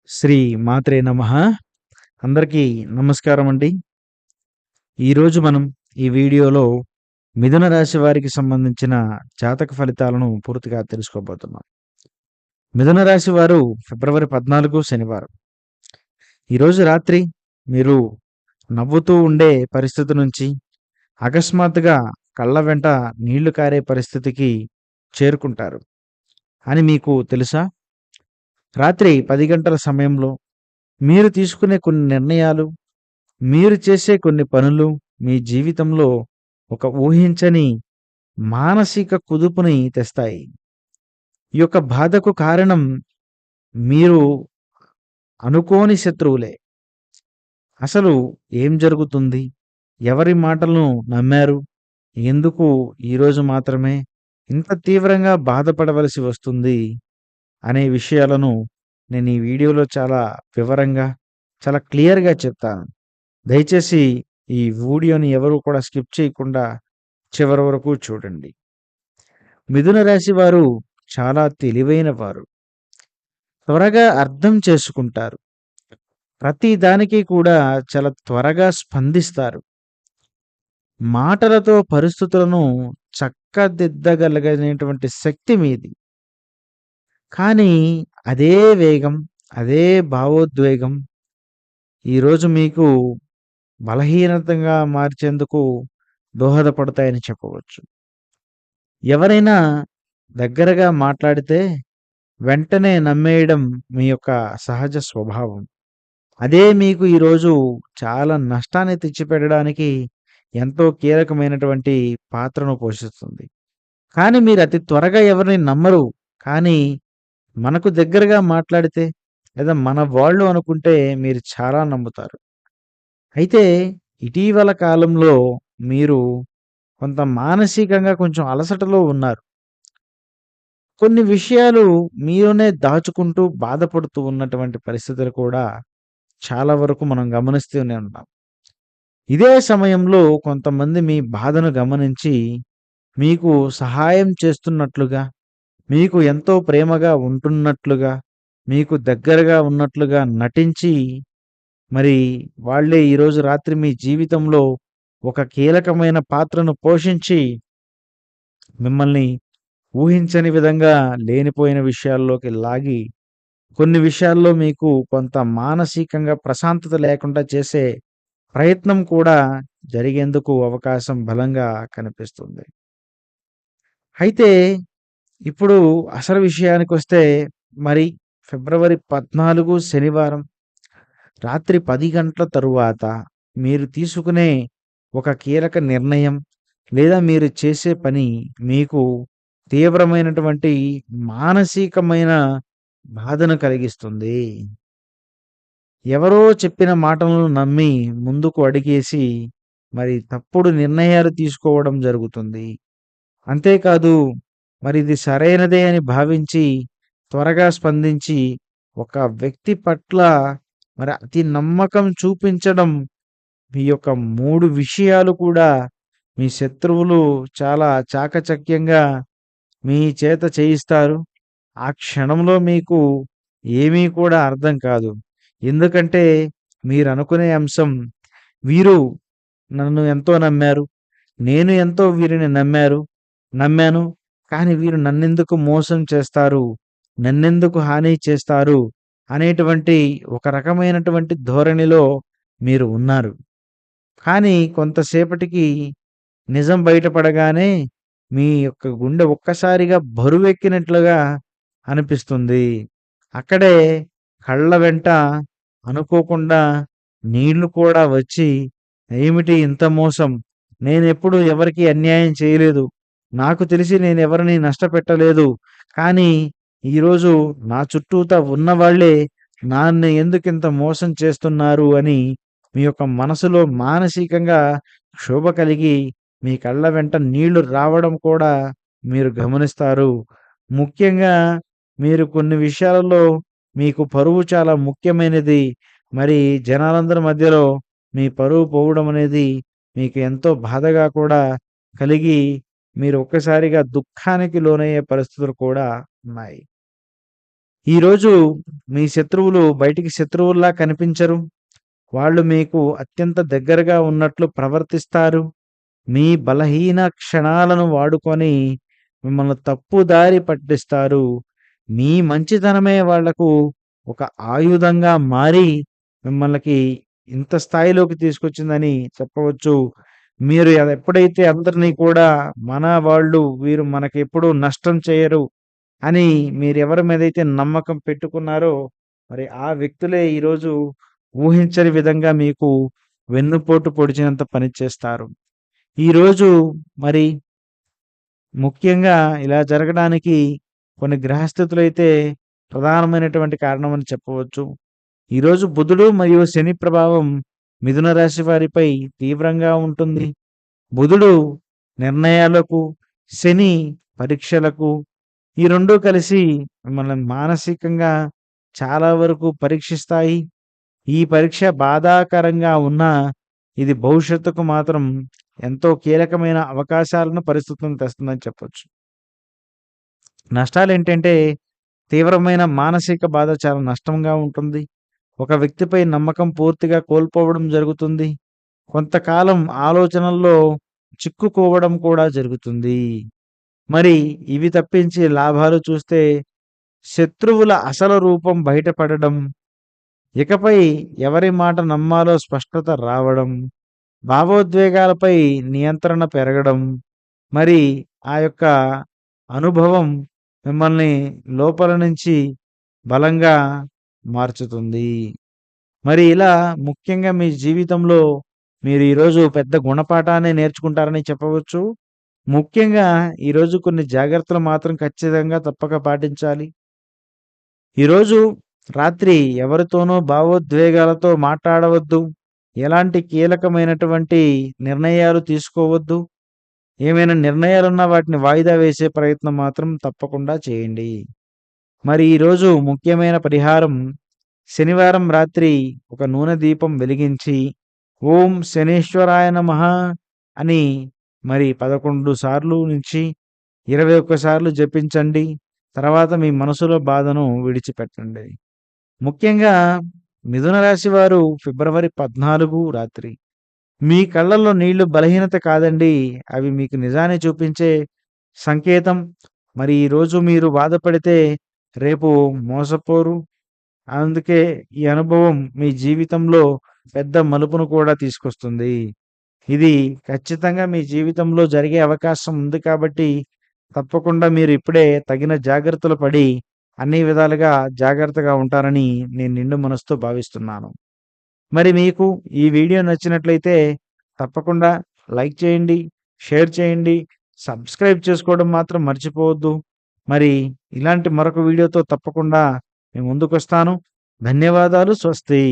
శ్రీ మాత్రే నమః. అందరికీ నమస్కారం అండి. ఈరోజు మనం ఈ వీడియోలో మిథున రాశి వారికి సంబంధించిన జాతక ఫలితాలను పూర్తిగా తెలుసుకోబోతున్నాం. మిథున రాశి వారు ఫిబ్రవరి 14 శనివారం. ఈరోజు రాత్రి మీరు నవ్వుతూ ఉండే పరిస్థితి నుంచి అకస్మాత్తుగా కళ్ళ వెంట నీళ్లు కారే పరిస్థితికి చేరుకుంటారు అని మీకు తెలుసా? రాత్రి 10 గంటల సమయంలో మీరు తీసుకునే కొన్ని నిర్ణయాలు, మీరు చేసే కొన్ని పనులు మీ జీవితంలో ఒక ఊహించని మానసిక కుదుపుని తెస్తాయి. ఈ యొక్క బాధకు కారణం మీరు అనుకోని శత్రువులే. అసలు ఏం జరుగుతుంది? ఎవరి మాటలను నమ్మారు? ఎందుకు ఈరోజు మాత్రమే ఇంత తీవ్రంగా బాధపడవలసి వస్తుంది? అనే విషయాలను నేను ఈ వీడియోలో చాలా వివరంగా, చాలా క్లియర్‌గా చెప్తాను. దయచేసి ఈ వీడియోని ఎవరు కూడా స్కిప్ చేయకుండా చివరి వరకు చూడండి. మిథున రాశి వారు చాలా తెలివైన వారు. త్వరగా అర్థం చేసుకుంటారు. ప్రతి దానికి కూడా చాలా త్వరగా స్పందిస్తారు. మాటలతో పరిస్థితులను చక్కదిద్దగలిగినటువంటి శక్తి మీది. కానీ అదే వేగం, అదే భావోద్వేగం ఈరోజు మీకు బలహీనతగా మార్చేందుకు దోహదపడతాయని చెప్పవచ్చు. ఎవరైనా దగ్గరగా మాట్లాడితే వెంటనే నమ్మేయడం మీ యొక్క సహజ స్వభావం. అదే మీకు ఈరోజు చాలా నష్టాన్ని తెచ్చిపెట్టడానికి ఎంతో కీలకమైనటువంటి పాత్రను పోషిస్తుంది. కానీ మీరు అతి త్వరగా ఎవరిని నమ్మరు. కానీ మనకు దగ్గరగా మాట్లాడితే లేదా మన వాళ్ళు అనుకుంటే మీరు చాలా నమ్ముతారు. అయితే ఇటీవల కాలంలో మీరు కొంత మానసికంగా కొంచెం అలసటలో ఉన్నారు. కొన్ని విషయాలు మీలోనే దాచుకుంటూ బాధపడుతూ ఉన్నటువంటి పరిస్థితులు కూడా చాలా వరకు మనం గమనిస్తూనే ఉన్నాం. ఇదే సమయంలో కొంతమంది మీ బాధను గమనించి మీకు సహాయం చేస్తున్నట్లుగా, మీకు ఎంతో ప్రేమగా ఉంటున్నట్లుగా, మీకు దగ్గరగా ఉన్నట్లుగా నటించి మరి వాళ్ళే ఈరోజు రాత్రి మీ జీవితంలో ఒక కీలకమైన పాత్రను పోషించి మిమ్మల్ని ఊహించని విధంగా లేనిపోయిన విషయాల్లోకి లాగి కొన్ని విషయాల్లో మీకు కొంత మానసికంగా ప్రశాంతత లేకుండా చేసే ప్రయత్నం కూడా జరిగేందుకు అవకాశం బలంగా కనిపిస్తుంది. అయితే ఇప్పుడు అసలు విషయానికొస్తే మరి ఫిబ్రవరి 14 శనివారం రాత్రి 10 గంటల తరువాత మీరు తీసుకునే ఒక కీలక నిర్ణయం లేదా మీరు చేసే పని మీకు తీవ్రమైనటువంటి మానసికమైన బాధను కలిగిస్తుంది. ఎవరో చెప్పిన మాటలను నమ్మి ముందుకు అడిగేసి మరి తప్పుడు నిర్ణయాలు తీసుకోవడం జరుగుతుంది. అంతేకాదు మరి ఇది సరైనదే అని భావించి త్వరగా స్పందించి ఒక వ్యక్తి పట్ల మరి అతి నమ్మకం చూపించడం మీ యొక్క 3 విషయాలు కూడా మీ శత్రువులు చాలా చాకచక్యంగా మీ చేత చేయిస్తారు. ఆ క్షణంలో మీకు ఏమీ కూడా అర్థం కాదు. ఎందుకంటే మీరనుకునే అంశం వీరు నన్ను ఎంతో నమ్మారు. నేను ఎంతో వీరిని నమ్మాను. కానీ వీరు నన్నెందుకు మోసం చేస్తారు? నన్నెందుకు హాని చేస్తారు? అనేటువంటి ఒక రకమైనటువంటి ధోరణిలో మీరు ఉన్నారు. కానీ కొంతసేపటికి నిజం బయటపడగానే మీ యొక్క గుండె ఒక్కసారిగా బరువెక్కినట్లుగా అనిపిస్తుంది. అక్కడే కళ్ళ వెంట అనుకోకుండా నీళ్లు కూడా వచ్చి, ఏమిటి ఇంత మోసం? నేనెప్పుడు ఎవరికీ అన్యాయం చేయలేదు. నాకు తెలిసి నేనెవరిని నష్టపెట్టలేదు. కానీ ఈరోజు నా చుట్టూతా ఉన్నవాళ్ళే నన్ను ఎందుకింత మోసం చేస్తున్నారు అని మీ యొక్క మనసులో మానసికంగా క్షోభ కలిగి మీ కళ్ళ వెంట నీళ్లు రావడం కూడా మీరు గమనిస్తారు. ముఖ్యంగా మీరు కొన్ని విషయాలలో మీకు పరువు చాలా ముఖ్యమైనది. మరి జనాలందరి మధ్యలో మీ పరువు పోవడం అనేది మీకు ఎంతో బాధగా కూడా కలిగి మీరు ఒక్కసారిగా దుఃఖానికి లోనయ్యే పరిస్థితులు కూడా ఉన్నాయి. ఈరోజు మీ శత్రువులు బయటికి శత్రువుల్లా కనిపించరు. వాళ్ళు మీకు అత్యంత దగ్గరగా ఉన్నట్లు ప్రవర్తిస్తారు. మీ బలహీన క్షణాలను వాడుకొని మిమ్మల్ని తప్పుదారి పట్టిస్తారు. మీ మంచితనమే వాళ్లకు ఒక ఆయుధంగా మారి మిమ్మల్నికి ఇంత స్థాయిలోకి తీసుకొచ్చిందని చెప్పవచ్చు. మీరు ఎప్పుడైతే అందరినీ కూడా మన వాళ్ళు, వీరు మనకెప్పుడూ నష్టం చేయరు అని మీరెవరి మీదైతే నమ్మకం పెట్టుకున్నారో, మరి ఆ వ్యక్తులే ఈరోజు ఊహించని విధంగా మీకు వెన్నుపోటు పొడిచినంత పని చేస్తారు. ఈరోజు మరి ముఖ్యంగా ఇలా జరగడానికి కొన్ని గ్రహస్థితులైతే ప్రధానమైనటువంటి కారణం అని చెప్పవచ్చు. ఈరోజు బుధుడు మరియు శని ప్రభావం మిథున రాశి వారిపై తీవ్రంగా ఉంటుంది. బుధుడు నిర్ణయాలకు, శని పరీక్షలకు, ఈ 2 కలిసి మిమ్మల్ని మానసికంగా చాలా వరకు పరీక్షిస్తాయి. ఈ పరీక్ష బాధాకరంగా ఉన్నా ఇది భవిష్యత్తుకు మాత్రం ఎంతో కీలకమైన అవకాశాలను, పరిస్థితులను తెస్తుందని చెప్పొచ్చు. నష్టాలేంటంటే తీవ్రమైన మానసిక బాధ చాలా నష్టంగా ఉంటుంది. ఒక వ్యక్తిపై నమ్మకం పూర్తిగా కోల్పోవడం జరుగుతుంది. కొంతకాలం ఆలోచనల్లో చిక్కుకోవడం కూడా జరుగుతుంది. మరి ఇవి తప్పించి లాభాలు చూస్తే శత్రువుల అసలు రూపం బయటపడడం, ఇకపై ఎవరి మాట నమ్మాలో స్పష్టత రావడం, భావోద్వేగాలపై నియంత్రణ పెరగడం, మరి ఆ యొక్క అనుభవం మిమ్మల్ని లోపల నుంచి బలంగా మార్చుతుంది. మరి ఇలా ముఖ్యంగా మీ జీవితంలో మీరు ఈరోజు పెద్ద గుణపాఠాన్ని నేర్చుకుంటారని చెప్పవచ్చు. ముఖ్యంగా ఈరోజు కొన్ని జాగ్రత్తలు మాత్రం ఖచ్చితంగా తప్పక పాటించాలి. ఈరోజు రాత్రి ఎవరితోనో భావోద్వేగాలతో మాట్లాడవద్దు. ఎలాంటి కీలకమైనటువంటి నిర్ణయాలు తీసుకోవద్దు. ఏమైనా నిర్ణయాలున్నా వాటిని వాయిదా వేసే ప్రయత్నం మాత్రం తప్పకుండా చేయండి. మరి ఈరోజు ముఖ్యమైన పరిహారం, శనివారం రాత్రి ఒక నూనె దీపం వెలిగించి ఓం శనీశ్వరాయ నమః అని మరి 11 సార్లు నుంచి 21 సార్లు జపించండి. తర్వాత మీ మనసులో బాధను విడిచిపెట్టండి. ముఖ్యంగా మిథున రాశి వారు ఫిబ్రవరి 14 రాత్రి మీ కళ్ళల్లో నీళ్లు బలహీనత కాదండి. అవి మీకు నిజాన్ని చూపించే సంకేతం. మరి ఈరోజు మీరు బాధపడితే రేపు మోసపోరు. అందుకే ఈ అనుభవం మీ జీవితంలో పెద్ద మలుపును కూడా తీసుకొస్తుంది. ఇది ఖచ్చితంగా మీ జీవితంలో జరిగే అవకాశం ఉంది కాబట్టి తప్పకుండా మీరు ఇప్పుడే తగిన జాగ్రత్తలు పడి అన్ని విధాలుగా జాగ్రత్తగా ఉంటారని నేను నిండు మనసుతో భావిస్తున్నాను. మరి మీకు ఈ వీడియో నచ్చినట్లయితే తప్పకుండా లైక్ చేయండి, షేర్ చేయండి, సబ్స్క్రైబ్ చేసుకోవడం మాత్రం మర్చిపోవద్దు. మరి ఇలాంటి మరొక వీడియోతో తప్పకుండా నేను ముందుకొస్తాను. ధన్యవాదాలు. స్వస్తి.